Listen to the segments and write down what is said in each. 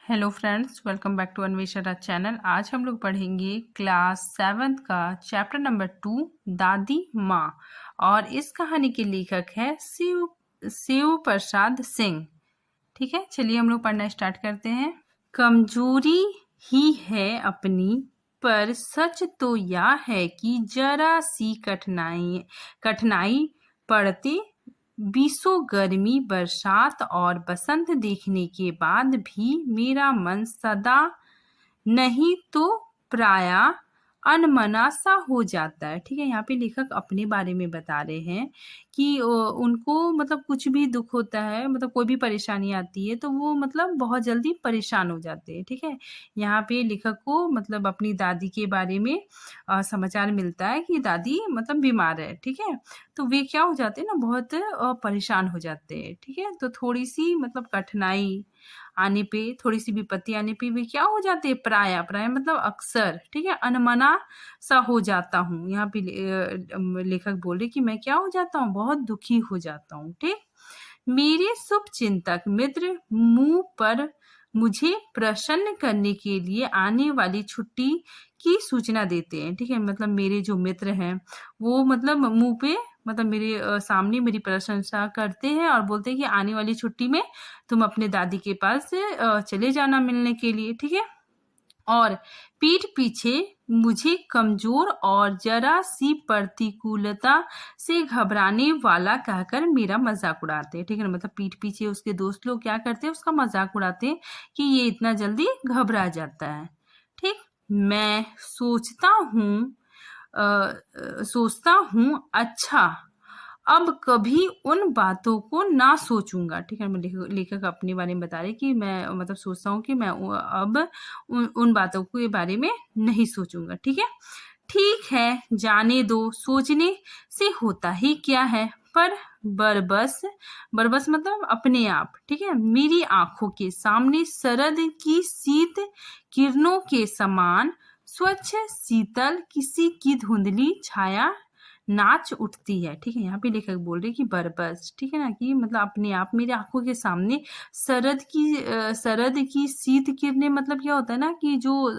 Hello friends, welcome back to Anvesha channel. आज हम लोग पढ़ेंगे क्लास 7th का चैप्टर नंबर 2 दादी माँ। और इस कहानी के लेखक है शिव प्रसाद सिंह। ठीक है, चलिए हम लोग पढ़ना स्टार्ट करते हैं। कमजोरी ही है अपनी, पर सच तो यह है कि जरा सी कठिनाई पड़ते बीसों गर्मी, बरसात और बसंत देखने के बाद भी मेरा मन सदा नहीं तो प्रायः अनमना सा हो जाता है। ठीक है, यहाँ पे लेखक अपने बारे में बता रहे हैं कि उनको मतलब कुछ भी दुख होता है, मतलब कोई भी परेशानी आती है तो वो मतलब बहुत जल्दी परेशान हो जाते हैं। ठीक है, यहाँ पे लेखक को मतलब अपनी दादी के बारे में समाचार मिलता है कि दादी मतलब बीमार है। ठीक है, तो वे क्या हो जाते हैं ना, बहुत परेशान हो जाते हैं। ठीक है, तो थोड़ी सी मतलब कठिनाई आने पे, थोड़ी सी विपत्ति आने पे वे क्या हो जाते हैं, प्राय प्राय मतलब अक्सर। ठीक है, अनमना सा हो जाता हूँ। यहाँ पे लेखक बोल रहे कि मैं क्या हो जाता हूँ, बहुत दुखी हो जाता हूँ। ठीक, मेरे शुभ चिंतक मित्र मुंह पर मुझे प्रसन्न करने के लिए आने वाली छुट्टी की सूचना देते हैं। ठीक है, मतलब मेरे जो मित्र हैं वो मतलब मुंह पे मतलब मेरे सामने मेरी प्रशंसा करते हैं और बोलते हैं कि आने वाली छुट्टी में तुम अपने दादी के पास चले जाना मिलने के लिए। ठीक है, और पीठ पीछे मुझे कमजोर और जरा सी प्रतिकूलता से घबराने वाला कहकर मेरा मजाक उड़ाते हैं। ठीक है ना, मतलब पीठ पीछे उसके दोस्त लोग क्या करते हैं, उसका मजाक उड़ाते हैं कि ये इतना जल्दी घबरा जाता है। ठीक, मैं सोचता हूँ अच्छा अब कभी उन बातों को ना सोचूंगा। ठीक है, लेखक अपने बारे में बता रहे कि मैं मतलब सोचता हूँ कि मैं अब उन बातों के बारे में नहीं सोचूंगा। ठीक है, जाने दो, सोचने से होता ही क्या है। पर बरबस मतलब अपने आप। ठीक है, मेरी आंखों के सामने शरद की शीत किरणों के समान स्वच्छ शीतल किसी की धुंधली छाया नाच उठती है। ठीक है, यहाँ पे लेखक बोल रहे कि बरबस, ठीक है ना, कि मतलब अपने आप मेरे आंखों के सामने शरद की शीत किरणें, मतलब क्या होता है ना कि जो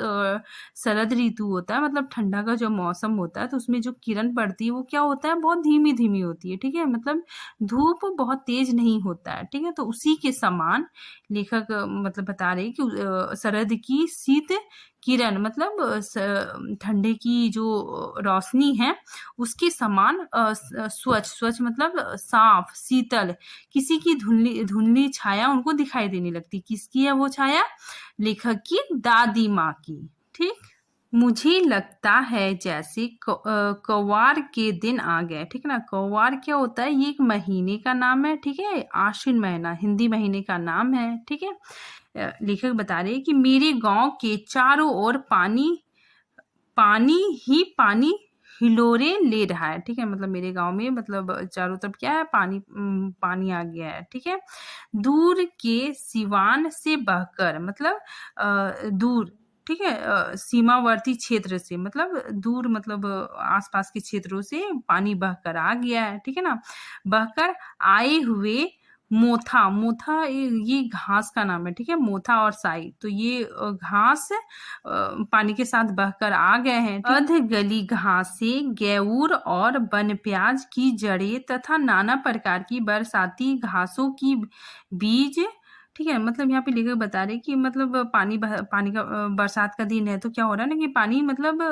शरद ऋतु होता है, मतलब ठंडा का जो मौसम होता है, तो उसमें जो किरण पड़ती है वो क्या होता है, बहुत धीमी धीमी होती है। ठीक है, मतलब धूप बहुत तेज नहीं होता है। ठीक है, तो उसी के समान लेखक मतलब बता रहे कि शरद की शीत किरण मतलब ठंडे की जो रोशनी है उसके समान स्वच्छ मतलब साफ शीतल किसी की धुंधली धुंधली छाया उनको दिखाई देने लगती। किसकी है वो छाया? लेखक की दादी माँ की। ठीक, मुझे लगता है जैसे कौवार के दिन आ गए। ठीक है ना, कौवार क्या होता है, ये एक महीने का नाम है। ठीक है, आश्विन महीना हिंदी महीने का नाम है। ठीक है, लेखक बता रहे हैं कि मेरे गांव के चारों ओर पानी पानी ही पानी हिलोरे ले रहा है। ठीक है, मतलब मेरे गांव में मतलब चारों तरफ क्या है, पानी आ गया है। ठीक है, दूर के सिवान से बहकर मतलब दूर। ठीक है, सीमावर्ती क्षेत्र से मतलब दूर मतलब आसपास के क्षेत्रों से पानी बहकर आ गया है। ठीक है ना, बहकर आए हुए मोथा मोथा ये घास का नाम है। ठीक है, मोथा और साई, तो ये घास पानी के साथ बहकर आ गए हैं। अध गली घासें, गेऊर और वन प्याज की जड़ें तथा नाना प्रकार की बरसाती घासों की बीज। ठीक है, मतलब यहाँ पे लेकर बता रहे कि मतलब पानी का बरसात का दिन है तो क्या हो रहा है ना कि पानी मतलब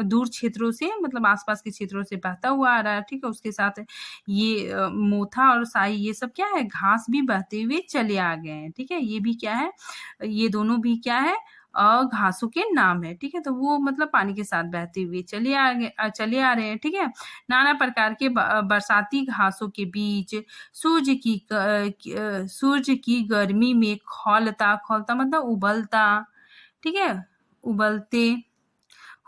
दूर क्षेत्रों से मतलब आसपास के क्षेत्रों से बहता हुआ आ रहा है। ठीक है, उसके साथ ये मोथा और साई ये सब क्या है, घास भी बहते हुए चले आ गए हैं। ठीक है, ये भी क्या है, ये दोनों भी क्या है, घासों के नाम है। ठीक है, तो वो मतलब पानी के साथ बहते हुए चले आ रहे हैं। ठीक है, नाना प्रकार के बरसाती घासों के बीच सूर्य की गर्मी में खौलता खौलता मतलब उबलता। ठीक है, उबलते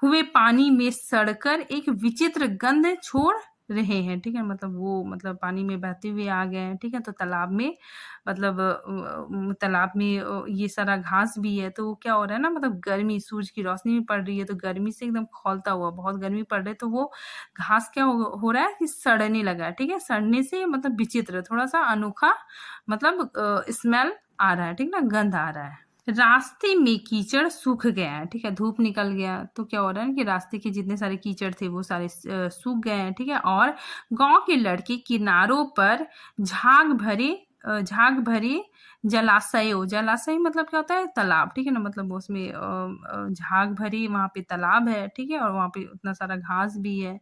हुए पानी में सड़कर एक विचित्र गंध छोड़ रहे हैं। ठीक है, मतलब वो मतलब पानी में बहते हुए आ गए हैं। ठीक है, तो तालाब में मतलब तालाब में ये सारा घास भी है, तो क्या हो रहा है ना, मतलब गर्मी सूरज की रोशनी भी पड़ रही है तो गर्मी से एकदम खौलता हुआ, बहुत गर्मी पड़ रही है तो वो घास क्या हो रहा है कि सड़ने लगा है। ठीक है, सड़ने से मतलब विचित्र, थोड़ा सा अनोखा मतलब स्मेल आ रहा है। ठीक ना, गंध आ रहा है। रास्ते में कीचड़ सूख गया है, ठीक है, धूप निकल गया तो क्या हो रहा है कि रास्ते के जितने सारे कीचड़ थे वो सारे सूख गए हैं, ठीक है। और गांव के लड़के किनारों पर झाग भरे जलाशय मतलब क्या होता है, तालाब, ठीक है ना, मतलब उसमें झाग भरी वहां पे तालाब है, ठीक है, और वहां पे उतना सारा घास भी है,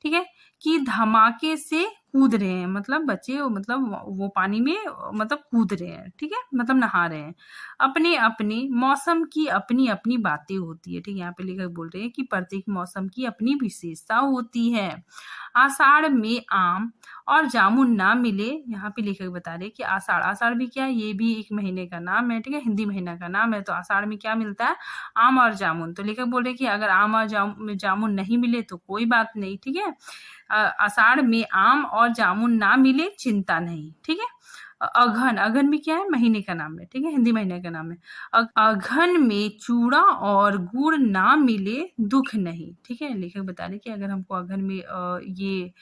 ठीक है, कि धमाके से कूद रहे हैं, मतलब बच्चे मतलब वो पानी में मतलब कूद रहे हैं, ठीक है, मतलब नहा रहे हैं। अपने अपने मौसम की अपनी अपनी बातें होती है, ठीक है, यहाँ पे लेखक बोल रहे हैं कि प्रत्येक मौसम की अपनी विशेषता होती है। आषाढ़ में आम और जामुन ना मिले, यहाँ पे लेखक बता रहे हैं कि आषाढ़ भी क्या है, ये भी एक महीने का नाम है, ठीक है, हिंदी महीना का नाम है। तो आषाढ़ में क्या मिलता है, आम और जामुन। तो लेखक बोल रहे हैं कि अगर आम और जामुन नहीं मिले तो कोई बात नहीं, ठीक है। आषाढ़ में आम और जामुन ना मिले चिंता नहीं, ठीक है। अघन भी क्या है, महीने का नाम है, ठीक है, हिंदी महीने का नाम है। अघन में चूड़ा और गुड़ ना मिले दुख नहीं, ठीक है। लेखक बता रहे कि अगर हमको अघन में ये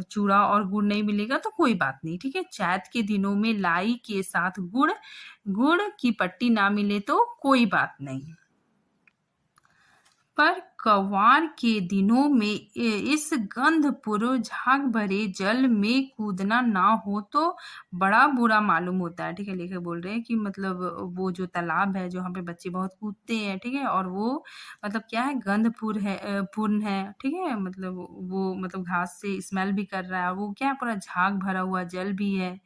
चूड़ा और गुड़ नहीं मिलेगा तो कोई बात नहीं, ठीक है। चैत के दिनों में लाई के साथ गुड़ गुड़ की पट्टी ना मिले तो कोई बात नहीं, पर कवार के दिनों में इस गंधपुर झाग भरे जल में कूदना ना हो तो बड़ा बुरा मालूम होता है, ठीक है। लेखक बोल रहे हैं कि मतलब वो जो तालाब है जहाँ पे बच्चे बहुत कूदते हैं, ठीक है, और वो मतलब क्या है, गंधपुर है, पूर्ण है, ठीक है, मतलब वो मतलब घास से स्मेल भी कर रहा है, वो क्या है, पूरा झाग भरा हुआ जल भी है,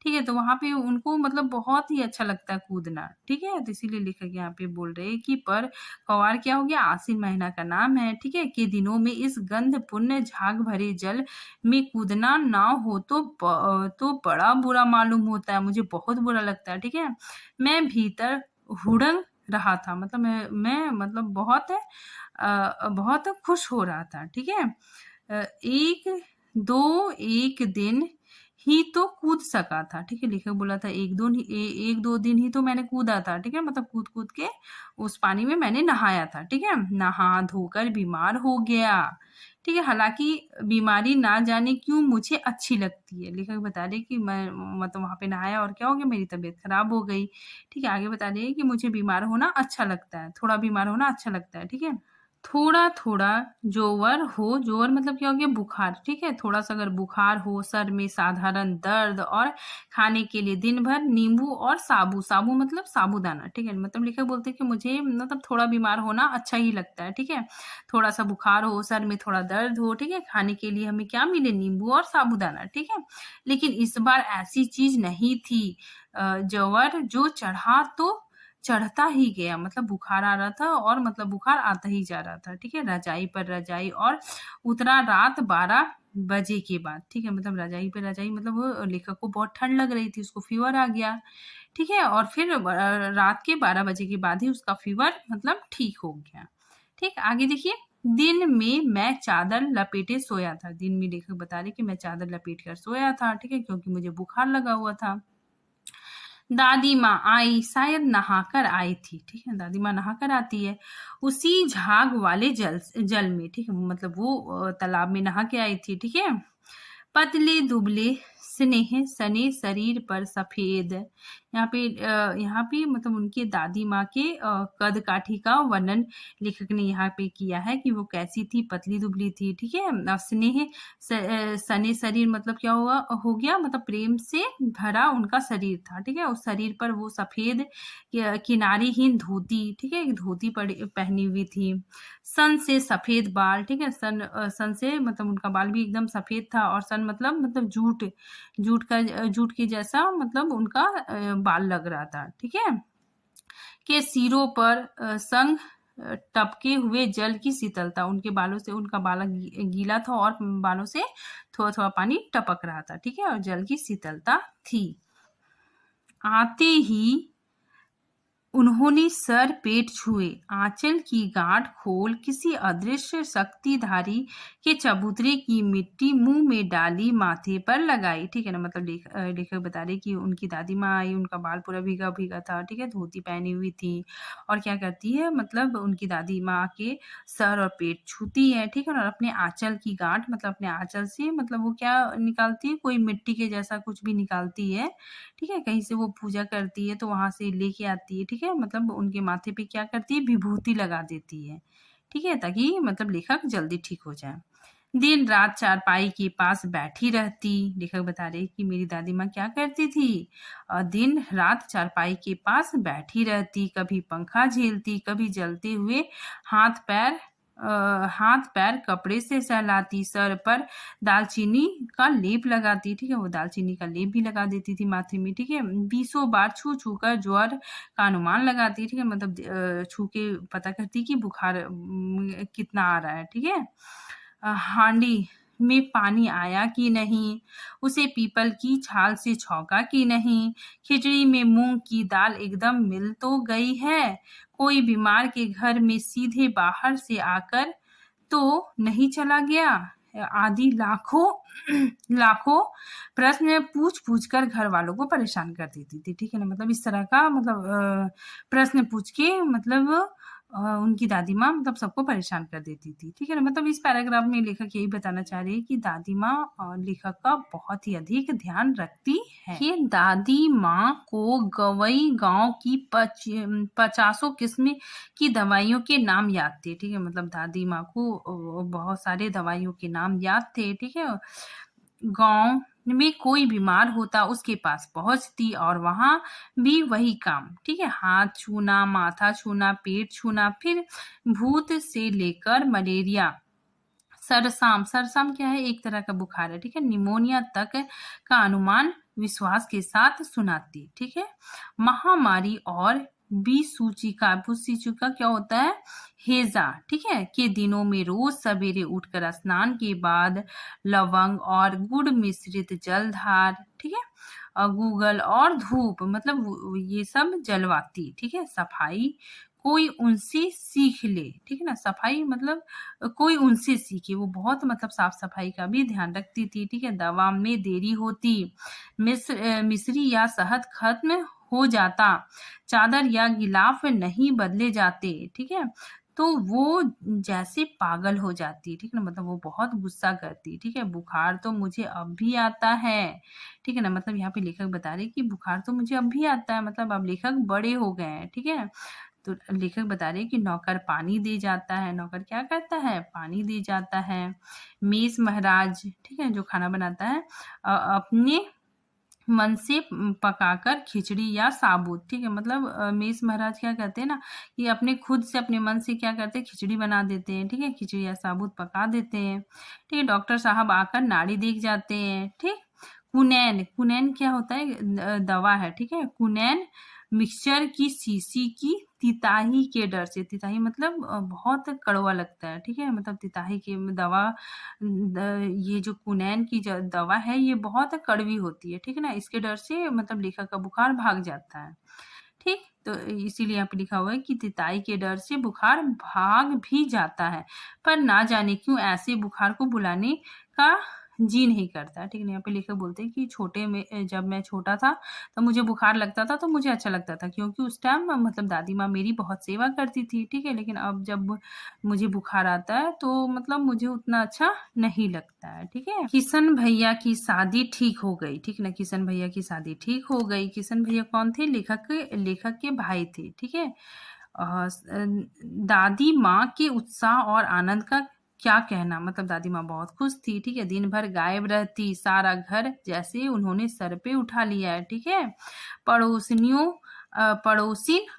ठीक है। तो वहां पे उनको मतलब बहुत ही अच्छा लगता है कूदना, ठीक है। तो इसीलिए लेखक यहाँ पे बोल रहे हैं कि पर कवार क्या हो गया, आसीन महीना का नाम है, ठीक है, के दिनों में इस गंध पुण्य झाग भरे जल में कूदना ना हो तो बड़ा बुरा मालूम होता है, मुझे बहुत बुरा लगता है, ठीक है। मैं भीतर हुड़ंग रहा था, मतलब मैं मतलब बहुत खुश हो रहा था, ठीक है। एक दिन ही तो कूद सका था, ठीक है। लेखक बोला था एक दो दिन ही तो मैंने कूदा था, ठीक है, मतलब कूद कूद के उस पानी में मैंने नहाया था, ठीक है। नहा धोकर बीमार हो गया, ठीक है। हालांकि बीमारी ना जाने क्यों मुझे अच्छी लगती है, लेखक बता रहे कि मैं मतलब वहां पे नहाया और क्या हो गया, मेरी तबीयत खराब हो गई, ठीक है। आगे बता रहे हैं कि मुझे बीमार होना अच्छा लगता है, थोड़ा बीमार होना अच्छा लगता है, ठीक है। थोड़ा थोड़ा जोर मतलब क्या हो गया, बुखार, ठीक है। थोड़ा सा अगर बुखार हो, सर में साधारण दर्द, और खाने के लिए दिन भर नींबू और साबू मतलब साबूदाना, ठीक है। मतलब लेखक बोलते हैं कि मुझे मतलब थोड़ा बीमार होना अच्छा ही लगता है, ठीक है। थोड़ा सा बुखार हो, सर में थोड़ा दर्द हो, ठीक है, खाने के लिए हमें क्या मिले, नींबू और साबूदाना, ठीक है। लेकिन इस बार ऐसी चीज नहीं थी। ज्वर जो चढ़ा तो चढ़ता ही गया, मतलब बुखार आ रहा था और मतलब बुखार आता ही जा रहा था, ठीक है। रजाई पर रजाई और उतरा रात 12 बजे के बाद, ठीक है, मतलब रजाई पे रजाई, मतलब वो लेखक को बहुत ठंड लग रही थी, उसको फीवर आ गया, ठीक है। और फिर रात के 12 बजे के बाद ही उसका फीवर मतलब ठीक हो गया, ठीक। आगे देखिए, दिन में मैं चादर लपेटे सोया था, दिन में लेखक बता रहे कि मैं चादर लपेट कर सोया था, ठीक है, क्योंकि मुझे बुखार लगा हुआ था। दादी माँ आई, शायद नहाकर आई थी, ठीक है, दादी माँ नहाकर आती है उसी झाग वाले जल में, ठीक है, मतलब वो तालाब में नहा के आई थी, ठीक है। पतले दुबले स्नेह सने शरीर पर सफेद, यहाँ पे मतलब उनके दादी माँ के कद काठी का वर्णन लेखक ने यहाँ पे किया है कि वो कैसी थी, पतली दुबली थी, ठीक है। स्नेह सने शरीर मतलब क्या हुआ हो गया, मतलब प्रेम से भरा उनका शरीर था, ठीक है। उस शरीर पर वो सफेद किनारीहीन धोती, ठीक है, एक धोती पहनी हुई थी। सन से सफेद बाल, ठीक है, सन से मतलब उनका बाल भी एकदम सफेद था, और सन मतलब जूट के जैसा मतलब उनका बाल लग रहा था, ठीक है। के सिरों पर संग टपके हुए जल की शीतलता, उनके बालों से उनका बाल गीला था और बालों से थोड़ा थोड़ा पानी टपक रहा था, ठीक है, और जल की शीतलता थी। आते ही उन्होंने सर पेट छुए, आंचल की गांठ खोल किसी अदृश्य शक्तिधारी के चबूतरे की मिट्टी मुंह में डाली, माथे पर लगाई, ठीक है ना। मतलब लेखक बता रहे कि उनकी दादी माँ आई, उनका बाल पूरा भीगा भीगा था, ठीक है, धोती पहनी हुई थी, और क्या करती है, मतलब उनकी दादी माँ के सर और पेट छूती है, ठीक है, और अपने आंचल की गांठ मतलब अपने आंचल से मतलब वो क्या निकालती है, कोई मिट्टी के जैसा कुछ भी निकालती है, ठीक है, कहीं से वो पूजा करती है तो वहां से लेके आती है, ठीक है, है, मतलब उनके माथे पे क्या करती है, विभूति लगा देती है, ठीक है, ताकि मतलब लेखक जल्दी ठीक हो जाए। दिन रात चारपाई के पास बैठी रहती, लेखक बता रहे कि मेरी दादी माँ क्या करती थी, दिन रात चारपाई के पास बैठी रहती, कभी पंखा झेलती, कभी जलते हुए हाथ पैर हाथ पैर कपड़े से सहलाती, सर पर दालचीनी का लेप लगाती, ठीक है, वो दालचीनी का लेप भी लगा देती थी माथे में, ठीक है, 20 बार छू छू कर ज्वर का अनुमान लगाती, ठीक है, मतलब छू के पता करती कि बुखार कितना आ रहा है, ठीक है। हांडी में पानी आया कि नहीं, उसे पीपल की छाल से छौंका कि नहीं, खिचड़ी में मूंग की दाल एकदम मिल तो गई है, कोई बीमार के घर में सीधे बाहर से आकर तो नहीं चला गया, आदि लाखों लाखों प्रश्न पूछ पूछ कर घर वालों को परेशान कर देती थी, ठीक है ना, मतलब इस तरह का मतलब प्रश्न पूछ के मतलब उनकी दादी माँ मतलब सबको परेशान कर देती थी, ठीक है ना, मतलब इस पैराग्राफ में लेखक यही बताना चाह रही है कि दादी माँ लेखक का बहुत ही अधिक ध्यान रखती है। ये दादी माँ को गवई गांव की 50 किस्म की दवाइयों के नाम याद थे, ठीक है, मतलब दादी माँ को बहुत सारे दवाइयों के नाम याद थे, ठीक है, गांव में कोई बीमार होता उसके पास पहुंचती और वहां भी वही काम, ठीक है, हाथ छूना, माथा छूना, पेट छूना, फिर भूत से लेकर मलेरिया, सरसाम क्या है, एक तरह का बुखार है, ठीक है, निमोनिया तक का अनुमान विश्वास के साथ सुनाती, ठीक है, महामारी और बीसूचिका क्या होता है, हेजा, ठीक है, के दिनों में रोज सवेरे उठकर स्नान के बाद लवंग और गुड़ मिश्रित जलधार, ठीक है, गूगल और धूप, मतलब ये सब जलवाती, ठीक है, सफाई कोई उनसे सीख ले, ठीक है ना, सफाई मतलब कोई उनसे सीखे, वो बहुत मतलब साफ सफाई का भी ध्यान रखती थी, ठीक है, दवा में देरी होती, मिश्री या शहद खत्म हो जाता, चादर या गिलाफ नहीं बदले जाते, ठीक है, तो वो जैसे पागल हो जाती, ठीक है ना, मतलब वो बहुत गुस्सा करती, ठीक है, बुखार तो मुझे अब भी आता है, ठीक है ना, मतलब यहाँ पे लेखक बता रहे कि बुखार तो मुझे अब भी आता है, मतलब अब लेखक बड़े हो गए हैं, ठीक है, तो लेखक बता रहे कि नौकर पानी दे जाता है, नौकर क्या करता है, पानी दे जाता है, मेस महाराज, ठीक है, जो खाना बनाता है, अपने मन से पकाकर खिचड़ी या साबुत, ठीक है, मतलब मेस महाराज क्या करते हैं ना कि अपने खुद से अपने मन से क्या करते हैं, खिचड़ी बना देते हैं, ठीक है, खिचड़ी या साबुत पका देते हैं, ठीक है, डॉक्टर साहब आकर नाड़ी देख जाते हैं, ठीक, कुनैन, कुनैन क्या होता है, दवा है, ठीक है, कुनैन मिक्सचर की शीशी की तिताही के डर से, तिताही मतलब बहुत कड़वा लगता है, ठीक है, मतलब तिताही की दवा, ये जो कुनैन की जो दवा है ये बहुत कड़वी होती है, ठीक है ना, इसके डर से मतलब लेखक का बुखार भाग जाता है, ठीक, तो इसीलिए यहाँ पे लिखा हुआ है कि तिताई के डर से बुखार भाग भी जाता है, पर ना जाने क्यों ऐसे बुखार को बुलाने का जी नहीं करता, ठीक है, यहाँ पे लेखक बोलते हैं कि छोटे में जब मैं छोटा था तो मुझे बुखार लगता था तो मुझे अच्छा लगता था, क्योंकि उस टाइम मतलब दादी माँ मेरी बहुत सेवा करती थी, ठीक है, लेकिन अब जब मुझे बुखार आता है तो मतलब मुझे उतना अच्छा नहीं लगता है, ठीक है। किशन भैया की शादी ठीक हो गई, ठीक है ना, किशन भैया की शादी ठीक हो गई, किशन भैया कौन थे, लेखक के भाई थे, ठीक है, दादी माँ के उत्साह और आनंद का क्या कहना, मतलब दादी माँ बहुत खुश थी, ठीक है, दिन भर गायब रहती, सारा घर जैसे उन्होंने सर पे उठा लिया है, ठीक है, पड़ोसिन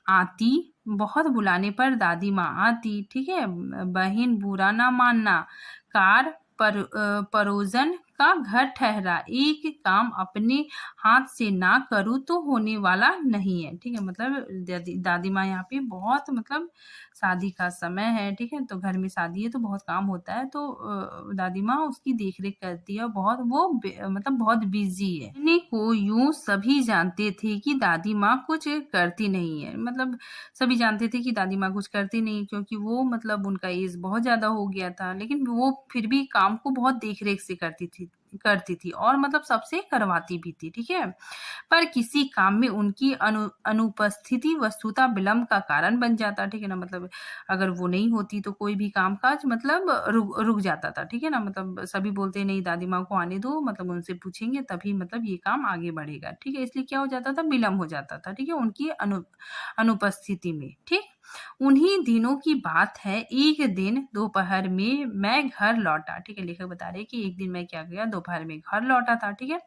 आती, बहुत बुलाने पर दादी माँ आती, ठीक है, बहन बुरा ना मानना, कार परोजन का घर ठहरा, एक काम अपने हाथ से ना करूँ तो होने वाला नहीं है, ठीक है, मतलब दादी माँ यहाँ पे बहुत मतलब शादी का समय है, ठीक है, तो घर में शादी है तो बहुत काम होता है, तो दादी माँ उसकी देख रेख करती है, बहुत वो मतलब बहुत बिजी है, इन्हीं को यूं सभी जानते थे कि दादी माँ कुछ करती नहीं है, मतलब सभी जानते थे कि दादी माँ कुछ करती नहीं, क्योंकि वो मतलब उनका एज बहुत ज्यादा हो गया था, लेकिन वो फिर भी काम को बहुत देख रेख से करती थी, करती थी और मतलब सबसे करवाती भी थी, ठीक है। पर किसी काम में उनकी अनुपस्थिति वस्तुतः विलंब का कारण बन जाता, ठीक है ना। मतलब अगर वो नहीं होती तो कोई भी काम-काज मतलब रुक जाता था, ठीक है ना। मतलब सभी बोलते नहीं दादी माँ को आने दो, मतलब उनसे पूछेंगे तभी मतलब ये काम आगे बढ़ेगा, ठीक है। इसलिए क्या हो जाता था, विलंब हो जाता था, ठीक है, उनकी अनुपस्थिति में, ठीक। उन्हीं दिनों की बात है, एक दिन दोपहर में मैं घर लौटा, ठीक है। लेखक बता रहे हैं कि एक दिन मैं क्या किया, दोपहर में घर लौटा था, ठीक है।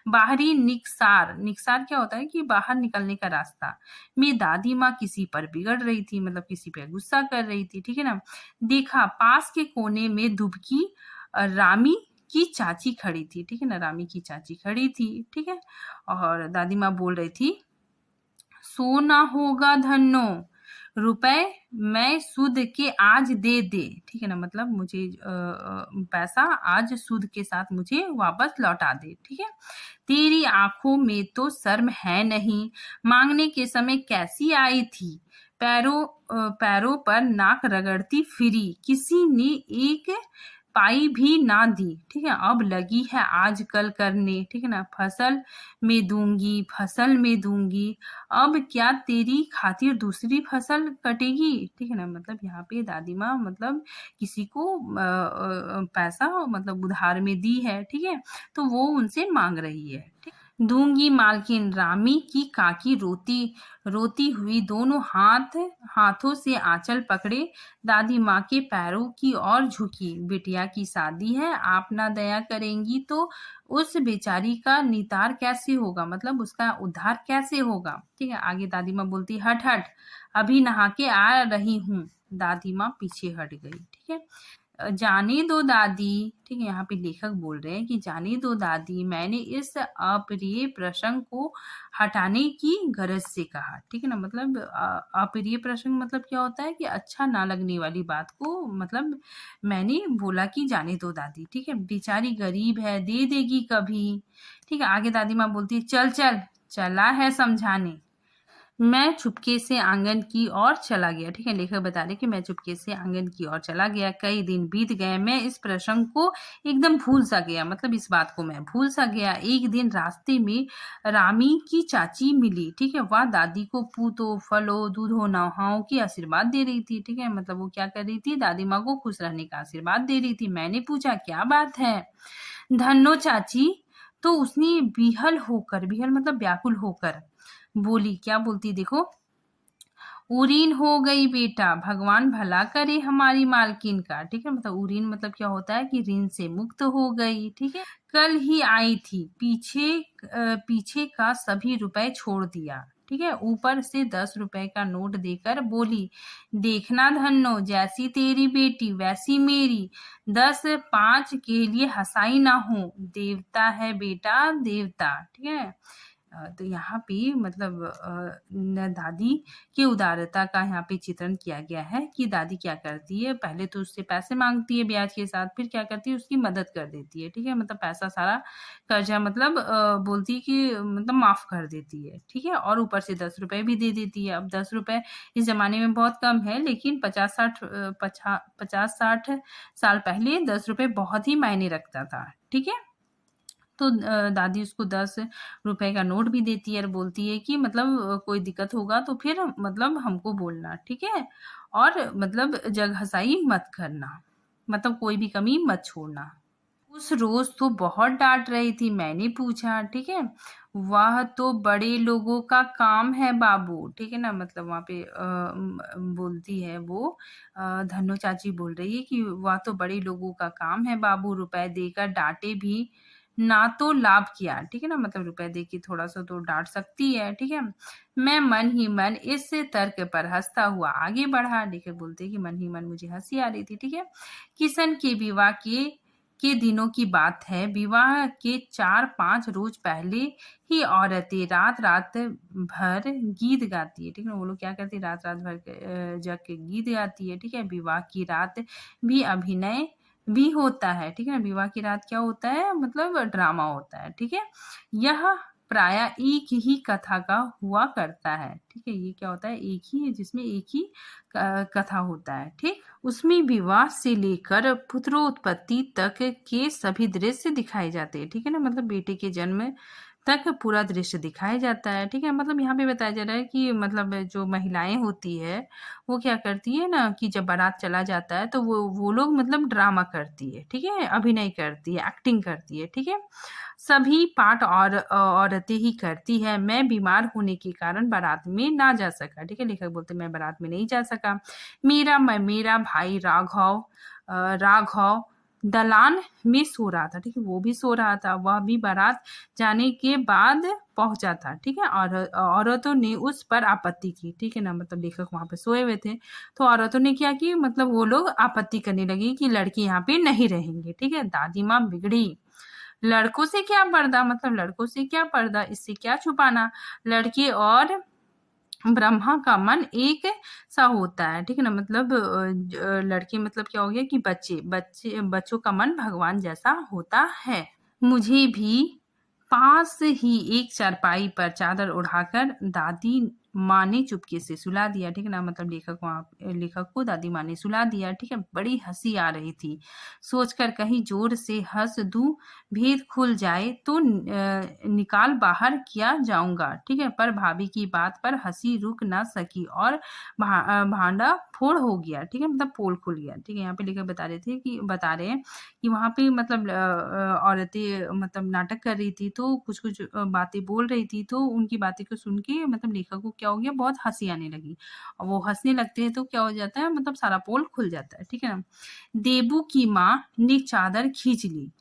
बाहरी निकसार, निकसार क्या होता है कि बाहर निकलने का रास्ता में दादी माँ किसी पर बिगड़ रही थी, मतलब किसी पे गुस्सा कर रही थी, ठीक है ना। देखा पास के कोने में दुबकी रामी की चाची खड़ी थी, ठीक है ना। रामी की चाची खड़ी थी, ठीक है। और दादी माँ बोल रही थी, सोना होगा धन्नो, रुपए मैं सूद के आज दे दे, ठीक है ना। मतलब मुझे पैसा आज सूद के साथ मुझे वापस लौटा दे, ठीक है। तेरी आंखों में तो शर्म है नहीं, मांगने के समय कैसी आई थी, पैरों पर नाक रगड़ती फिरी, किसी ने एक पाई भी ना दी, ठीक है। अब लगी है आजकल करने, ठीक है ना। फसल में दूंगी, अब क्या तेरी खातिर दूसरी फसल कटेगी, ठीक है ना। मतलब यहाँ पे दादी माँ मतलब किसी को पैसा मतलब उधार में दी है, ठीक है, तो वो उनसे मांग रही है, ठीक। दूंगी मालकिन, रामी की काकी रोती रोती हुई दोनों हाथों से आंचल पकड़े दादी माँ के पैरों की ओर झुकी। बिटिया की शादी है, आप ना दया करेंगी तो उस बेचारी का नितार कैसे होगा, मतलब उसका उद्धार कैसे होगा, ठीक है। आगे दादी माँ बोलती, हट हट, अभी नहा के आ रही हूँ। दादी माँ पीछे हट गई, ठीक है। जाने दो दादी, ठीक है। यहाँ पे लेखक बोल रहे हैं कि जाने दो दादी, मैंने इस अप्रिय प्रसंग को हटाने की गरज से कहा, ठीक है ना। मतलब अप्रिय प्रसंग मतलब क्या होता है कि अच्छा ना लगने वाली बात को मतलब मैंने बोला कि जाने दो दादी, ठीक है। बेचारी गरीब है, दे देगी कभी, ठीक है। आगे दादी माँ बोलती है, चल चल, चला है समझाने। मैं चुपके से आंगन की ओर चला गया, ठीक है। लेखक बता रहे कि मैं चुपके से आंगन की ओर चला गया। कई दिन बीत गए, मैं इस प्रसंग को एकदम भूल सा गया, मतलब इस बात को मैं भूल सा गया। एक दिन रास्ते में रामी की चाची मिली, ठीक है। वह दादी को पूतो फलो दूधो नहाओ की आशीर्वाद दे रही थी, ठीक है। मतलब वो क्या कर रही थी, दादी माँ को खुश रहने का आशीर्वाद दे रही थी। मैंने पूछा, क्या बात है धन्नो चाची, तो उसने बिहल मतलब व्याकुल होकर बोली, क्या बोलती देखो, उरीन हो गई बेटा, भगवान भला करे हमारी मालकिन का, ठीक है। मतलब उरीन मतलब क्या होता है कि ऋण से मुक्त हो गई, ठीक है। कल ही आई थी, पीछे का सभी रुपए छोड़ दिया, ठीक है। ऊपर से 10 रुपए का नोट देकर बोली, देखना धन्नो, जैसी तेरी बेटी वैसी मेरी, 10-5 के लिए हंसाई ना हो, देवता है बेटा देवता, ठीक है। तो यहाँ पे मतलब दादी की उदारता का यहाँ पे चित्रण किया गया है कि दादी क्या करती है, पहले तो उससे पैसे मांगती है ब्याज के साथ, फिर क्या करती है, उसकी मदद कर देती है, ठीक है। मतलब पैसा सारा कर्जा मतलब बोलती है कि मतलब माफ कर देती है, ठीक है। और ऊपर से 10 रुपए भी दे देती है। अब 10 रुपए इस जमाने में बहुत कम है, लेकिन 50-60 साल पहले 10 रुपए बहुत ही मायने रखता था, ठीक है। तो दादी उसको 10 रुपए का नोट भी देती है और बोलती है कि मतलब कोई दिक्कत होगा तो फिर मतलब हमको बोलना, ठीक है। और मतलब जगहसाई मत करना, मतलब कोई भी कमी मत छोड़ना। उस रोज तो बहुत डांट रही थी। मैंने पूछा, ठीक है, वह तो बड़े लोगों का काम है बाबू, ठीक है ना। मतलब वहाँ पे बोलती है वो धन्नो चाची बोल रही है कि वह तो बड़े लोगों का काम है बाबू, रुपए देकर डांटे भी ना तो लाभ किया, ठीक है ना। मतलब रुपए दे के थोड़ा सा तो डांट सकती है, ठीक है। मैं मन ही मन इस तर्क पर हंसता हुआ आगे बढ़ा, लेकर बोलते कि मन ही मन मुझे हंसी आ रही थी, ठीक है। किशन के विवाह के दिनों की बात है। विवाह के 4-5 रोज पहले ही औरतें रात रात भर गीत गाती है, ठीक है। वो लोग क्या करती है, रात रात भर जग के गीत गाती है, ठीक है। विवाह की रात भी अभिनय भी होता है, ठीक है ना। विवाह की रात क्या होता है, मतलब ड्रामा होता है, ठीक है। यह प्रायः एक ही कथा का हुआ करता है। ठीक है, ये क्या होता है, एक ही है जिसमें एक ही कथा होता है। ठीक, उसमें विवाह से लेकर पुत्रोत्पत्ति तक के सभी दृश्य दिखाए जाते हैं। ठीक है ना, मतलब बेटे के जन्म तक पूरा दृश्य दिखाया जाता है। ठीक है, मतलब यहाँ पे बताया जा रहा है कि मतलब जो महिलाएं होती है वो क्या करती है ना कि जब बारात चला जाता है तो वो लोग मतलब ड्रामा करती है। ठीक है, अभिनय करती है, एक्टिंग करती है। ठीक है, सभी पाठ और औरतें ही करती है। मैं बीमार होने के कारण बारात में ना जा सका। ठीक है, लेखक बोलते मैं बारात में नहीं जा सका। मेरा भाई राघव दलान में सो रहा था। ठीक है, वो भी सो रहा था। वह भी बारात जाने के बाद पहुंचा था। ठीक है, और औरतों ने उस पर आपत्ति की। ठीक है ना, मतलब लेखक वहां पे सोए हुए थे तो औरतों ने क्या की, मतलब वो लोग आपत्ति करने लगी कि लड़की यहाँ पे नहीं रहेंगे। ठीक है, दादी माँ बिगड़ी। लड़कों से क्या पर्दा, मतलब लड़कों से क्या पर्दा, इससे क्या छुपाना। लड़के और ब्रह्मा का मन एक सा होता है। ठीक है ना, मतलब लड़के मतलब क्या हो गया कि बच्चों का मन भगवान जैसा होता है। मुझे भी पास ही एक चारपाई पर चादर उड़ाकर दादी माँ ने चुपके से सुला दिया। ठीक है ना, मतलब लेखक को दादी माँ ने सुला दिया। ठीक है, बड़ी हंसी आ रही थी। सोचकर कहीं जोर से हंस दूं, भेद खुल जाए तो निकाल बाहर किया जाऊंगा। ठीक है, पर भाभी की बात पर हंसी रुक ना सकी और भांडा फोड़ हो गया। ठीक है, मतलब पोल खुल गया। ठीक है, यहाँ पे लेकर बता रहे हैं कि वहां पे मतलब औरतें मतलब नाटक कर रही थी तो कुछ कुछ बातें बोल रही थी तो उनकी बातें को सुन के मतलब लेखक को क्या हो गया, बहुत हंसी आने लगी। और वो हंसने लगते हैं तो क्या हो जाता है, मतलब सारा पोल खुल जाता है। ठीक है ना, देबू की माँ ने चादर खींच ली।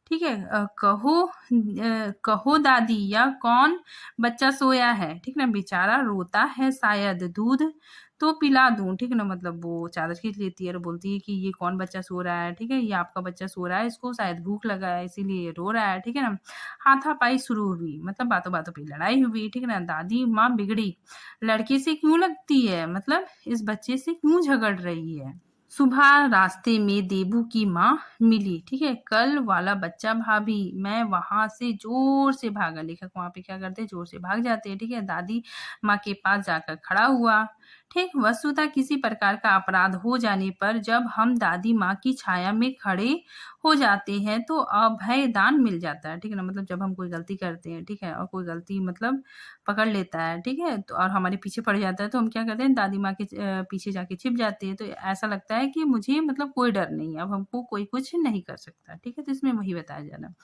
ठीक है, कहो दादी, या कौन बच्चा सोया है। ठीक है ना, बेचारा रोता है शायद, दूध तो पिला दूं। ठीक है ना, मतलब वो चादर खींच लेती है और बोलती है कि ये कौन बच्चा सो रहा है। ठीक है, ये आपका बच्चा सो रहा है, इसको शायद भूख लगा है इसीलिए रो रहा है। ठीक है ना, हाथापाई शुरू हुई, मतलब बातों बातों पे लड़ाई हुई। ठीक है ना, दादी माँ बिगड़ी। लड़के से क्यों लगती है, मतलब इस बच्चे से क्यों झगड़ रही है। सुबह रास्ते में देबू की माँ मिली। ठीक है, कल वाला बच्चा भाभी। मैं वहां से जोर से भागा। लेखक वहां पे क्या करते हैं, जोर से भाग जाते हैं। ठीक है, दादी माँ के पास जाकर खड़ा हुआ। ठीक, वस्तुतः किसी प्रकार का अपराध हो जाने पर जब हम दादी माँ की छाया में खड़े हो जाते हैं तो अभय दान मिल जाता है। ठीक है ना, मतलब जब हम कोई गलती करते हैं, ठीक है, और कोई गलती मतलब पकड़ लेता है, ठीक है, तो और हमारे पीछे पड़ जाता है तो हम क्या करते हैं, दादी माँ के पीछे जाके छिप जाते हैं। तो ऐसा लगता है कि मुझे मतलब कोई डर नहीं है, अब हमको कोई कुछ नहीं कर सकता। ठीक है, तो इसमें वही बताया जा रहा है।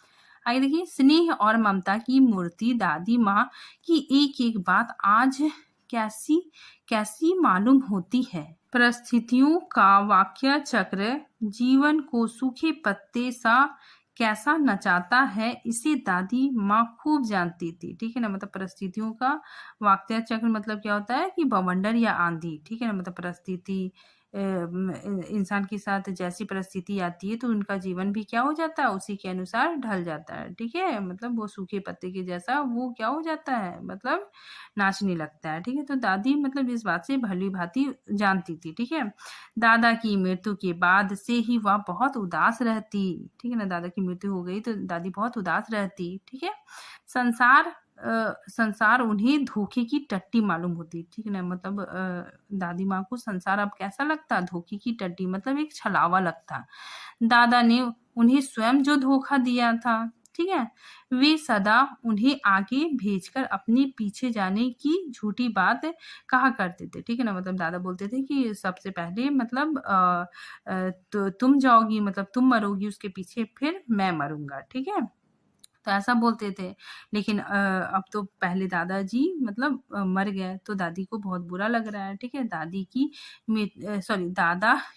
आगे देखिए, स्नेह और ममता की मूर्ति दादी माँ की एक एक बात आज कैसी कैसी मालूम होती है। परिस्थितियों का वाक्य चक्र जीवन को सूखे पत्ते सा कैसा नचाता है, इसे दादी माँ खूब जानती थी। ठीक है ना, मतलब परिस्थितियों का वाक्य चक्र मतलब क्या होता है कि बवंडर या आंधी। ठीक है ना, मतलब परिस्थिति इंसान के साथ जैसी परिस्थिति आती है तो उनका जीवन भी क्या हो जाता है, उसी के अनुसार ढल जाता है। ठीक है, मतलब वो सूखे पत्ते के जैसा वो क्या हो जाता है, मतलब नाचने लगता है। ठीक है, तो दादी मतलब इस बात से भली भांति जानती थी। ठीक है, दादा की मृत्यु के बाद से ही वह बहुत उदास रहती। ठीक है ना, दादा की मृत्यु हो गई तो दादी बहुत उदास रहती। ठीक है, संसार उन्हें धोखे की टट्टी मालूम होती। ठीक है ना, मतलब दादी माँ को संसार अब कैसा लगता, धोखे की टट्टी, मतलब एक छलावा लगता। दादा ने उन्हें स्वयं जो धोखा दिया था, ठीक है, वे सदा उन्हें आगे भेजकर अपने पीछे जाने की झूठी बात कहा करते थे। ठीक है ना, मतलब दादा बोलते थे कि सबसे पहले मतलब तो तुम जाओगी, मतलब तुम मरोगी, उसके पीछे फिर मैं मरूंगा। ठीक है, तो ऐसा बोलते थे। लेकिन अब तो पहले दादाजी मतलब मर गए तो दादी को बहुत बुरा लग रहा है। ठीक है, दादा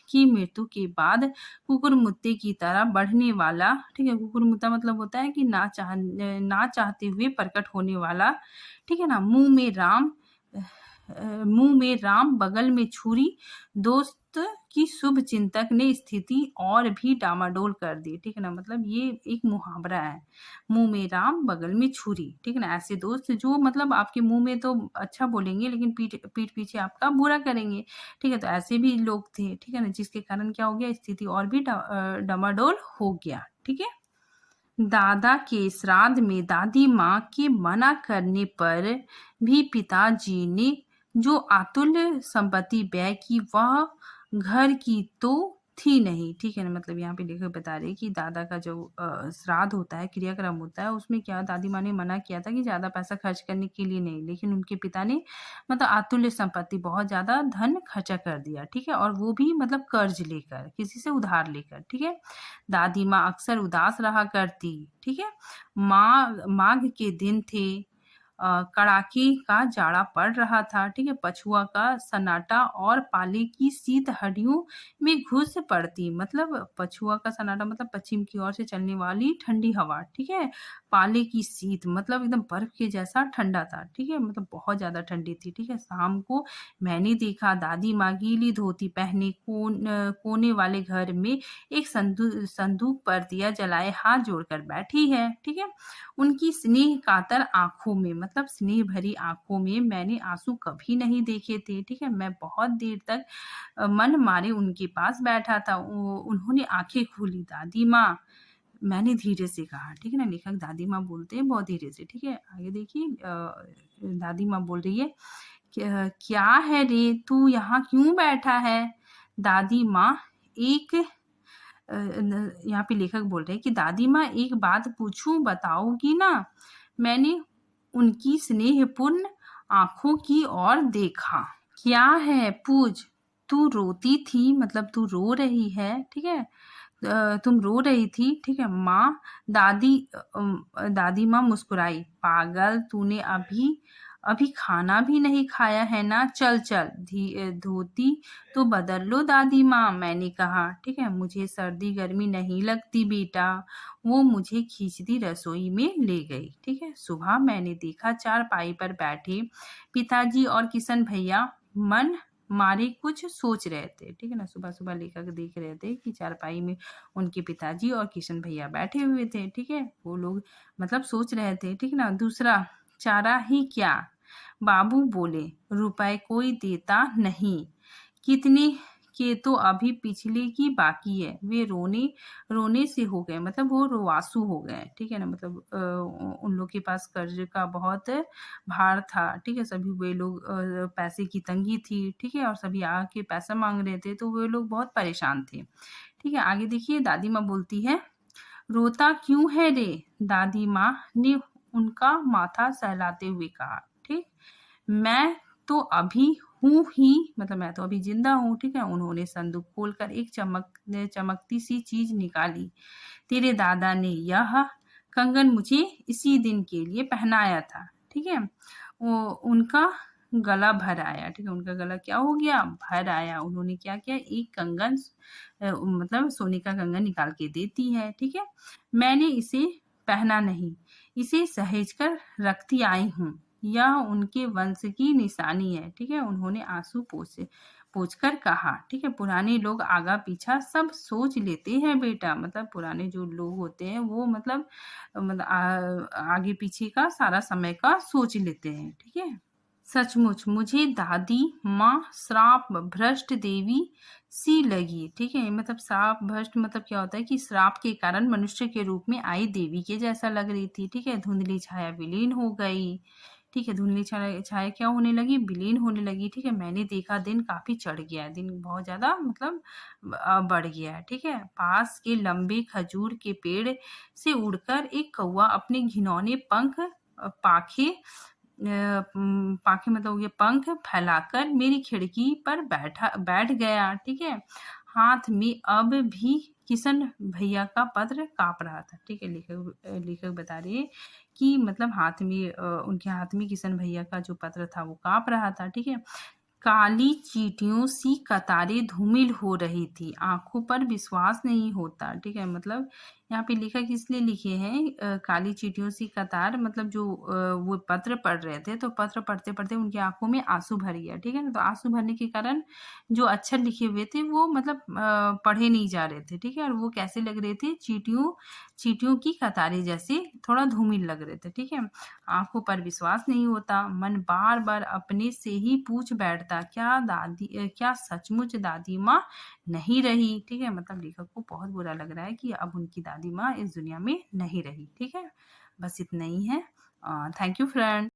की मृत्यु के बाद कुकुरमुत्ते की तरह बढ़ने वाला, ठीक है, कुकुरमुत्ता मतलब होता है कि ना चाहते हुए प्रकट होने वाला। ठीक है ना, मुंह में राम बगल में छुरी, दोस्त की शुभ चिंतक ने स्थिति और भी डामाडोल कर दी। ठीक है ना, मतलब ये एक मुहावरा है, मुंह में राम बगल में छुरी। ठीक है ना, ऐसे दोस्त जो मतलब आपके मुंह में तो अच्छा बोलेंगे लेकिन पीठ पीछे आपका बुरा करेंगे। ठीक है, तो ऐसे भी लोग थे। ठीक है ना, जिसके कारण क्या हो गया, स्थिति और भी डामाडोल हो गया। ठीक है, दादा के श्राद्ध में दादी माँ के मना करने पर भी पिताजी ने जो अतुल्य संपत्ति व्यय की वह घर की तो थी नहीं। ठीक है ना, मतलब यहाँ पे लेखक बता रहे हैं कि दादा का जो श्राद्ध होता है, क्रियाक्रम होता है, उसमें क्या दादी माँ ने मना किया था कि ज़्यादा पैसा खर्च करने के लिए नहीं, लेकिन उनके पिता ने मतलब अतुल्य संपत्ति, बहुत ज़्यादा धन खर्चा कर दिया। ठीक है, और वो भी मतलब कर्ज लेकर, किसी से उधार लेकर। ठीक है, दादी माँ अक्सर उदास रहा करती। ठीक है, माघ के दिन थे, कड़ाके का जाड़ा पड़ रहा था। ठीक है, पछुआ का सन्नाटा और पाले की शीत हड्डियों में घुस पड़ती। मतलब पछुआ का सन्नाटा मतलब पश्चिम की ओर से चलने वाली ठंडी हवा। ठीक है, पाले की शीत मतलब एकदम बर्फ के जैसा ठंडा था। ठीक है, मतलब बहुत ज्यादा ठंडी थी। ठीक है, शाम को मैंने देखा दादी माँ गीली धोती पहने कोने वाले घर में एक संदूक पर दिया जलाए हाथ जोड़कर बैठी है। ठीक है, उनकी स्नेह कातर आंखों में, मतलब स्नेह भरी आंखों में मैंने आंसू कभी नहीं देखे थे। ठीक है, मैं बहुत देर तक मन मारे उनके पास बैठा था। उन्होंने आंखें खोली। दादी माँ, मैंने धीरे से कहा। ठीक है ना, लेखक दादी माँ बोलते हैं बहुत धीरे से। ठीक है, आगे देखिए, दादी माँ बोल रही है, क्या है रे, तू यहाँ क्यों बैठा है? दादी माँ एक यहाँ पे लेखक बोल रहे हैं कि दादी माँ एक बात पूछूं, बताओगी ना? मैंने उनकी स्नेहपूर्ण आंखों की ओर देखा। क्या है, पूछ। तू रोती थी, मतलब तू रो रही है। ठीक है, तुम रो रही थी। ठीक है माँ। दादी माँ मुस्कुराई। पागल, तूने अभी अभी खाना भी नहीं खाया है ना? चल चल, धोती तो बदल लो दादी माँ, मैंने कहा। ठीक है, मुझे सर्दी गर्मी नहीं लगती बेटा। वो मुझे खींचती रसोई में ले गई। ठीक है, सुबह मैंने देखा चारपाई पर बैठे पिताजी और किशन भैया मन मारे कुछ सोच रहे थे। ठीक है ना, सुबह सुबह लेखक देख रहे थे कि चारपाई में उनके पिताजी और किशन भैया बैठे हुए थे। ठीक है, वो लोग मतलब सोच रहे थे। ठीक है ना, दूसरा चारा ही क्या, बाबू बोले, रुपए कोई देता नहीं, कितने के तो अभी पिछले की बाकी है। वे रोने रोने से हो गए, मतलब वो रोवासू हो गए। ठीक है ना, मतलब उन लोग के पास कर्ज का बहुत भार था। ठीक है, सभी वे लोग पैसे की तंगी थी। ठीक है, और सभी आके पैसा मांग रहे थे, तो वे लोग बहुत परेशान थे। ठीक है, आगे देखिए, दादी माँ बोलती है, रोता क्यों है रे? दादी माँ ने उनका माथा सहलाते हुए कहा। ठीक, मैं तो अभी हूँ ही, मतलब मैं तो अभी जिंदा हूँ। ठीक है, उन्होंने संदूक खोलकर एक चमकती सी चीज निकाली। तेरे दादा ने यह कंगन मुझे इसी दिन के लिए पहनाया था। ठीक है, वो उनका गला भर आया। ठीक है, उनका गला क्या हो गया? भर आया। उन्होंने क्या किया? एक कंगन, मतलब सोने का कंगन निकाल के देती है। ठीक है, मैंने इसे पहना नहीं, इसे सहेज कर रखती आई हूँ, यह उनके वंश की निशानी है। ठीक है, उन्होंने आंसू पोंछ कर कहा। ठीक है, पुराने लोग आगा पीछा सब सोच लेते हैं बेटा, मतलब पुराने जो लोग होते हैं वो मतलब आगे पीछे का सारा समय का सोच लेते हैं। ठीक है, सचमुच मुझे दादी माँ श्राप भ्रष्ट देवी सी लगी। ठीक है, मतलब श्राप भ्रष्ट मतलब क्या होता है कि श्राप के कारण मनुष्य के रूप में आई देवी के जैसा लग रही थी। ठीक है, धुंधली छाया विलीन हो गई। ठीक है, धुंधली छाया क्या होने लगी? विलीन होने लगी। ठीक है, मैंने देखा दिन काफी चढ़ गया है, दिन बहुत ज्यादा मतलब बढ़ गया है। ठीक है, पास के लंबे खजूर के पेड़ से उड़कर एक कौवा अपने घिनौने पाखे मतलब ये पंख फैलाकर मेरी खिड़की पर बैठ गया। ठीक है, हाथ में अब भी किशन भैया का पत्र कांप रहा था। ठीक है, लेखक बता रहे हैं कि मतलब हाथ में उनके हाथ में किशन भैया का जो पत्र था वो कांप रहा था। ठीक है, काली चींटियों सी कतारें धूमिल हो रही थी, आंखों पर विश्वास नहीं होता। ठीक है, मतलब यहाँ पे लेखक इसलिए लिखे हैं काली चींटियों सी कतार, मतलब जो वो पत्र पढ़ रहे थे, तो पत्र पढ़ते पढ़ते उनकी आंखों में आंसू भर गया। ठीक है ना, तो आंसू भरने के कारण जो अक्षर लिखे हुए थे वो मतलब पढ़े नहीं जा रहे थे। ठीक है, और वो कैसे लग रहे थे? चींटियों की कतारें जैसे थोड़ा धूमिल लग रहे थे। ठीक है, आंखों पर विश्वास नहीं होता, मन बार बार अपने से ही पूछ बैठता लगता क्या सचमुच दादी माँ नहीं रही। ठीक है, मतलब लेखक को बहुत बुरा लग रहा है कि अब उनकी दादी माँ इस दुनिया में नहीं रही। ठीक है, बस इतना ही है। Thank you friend.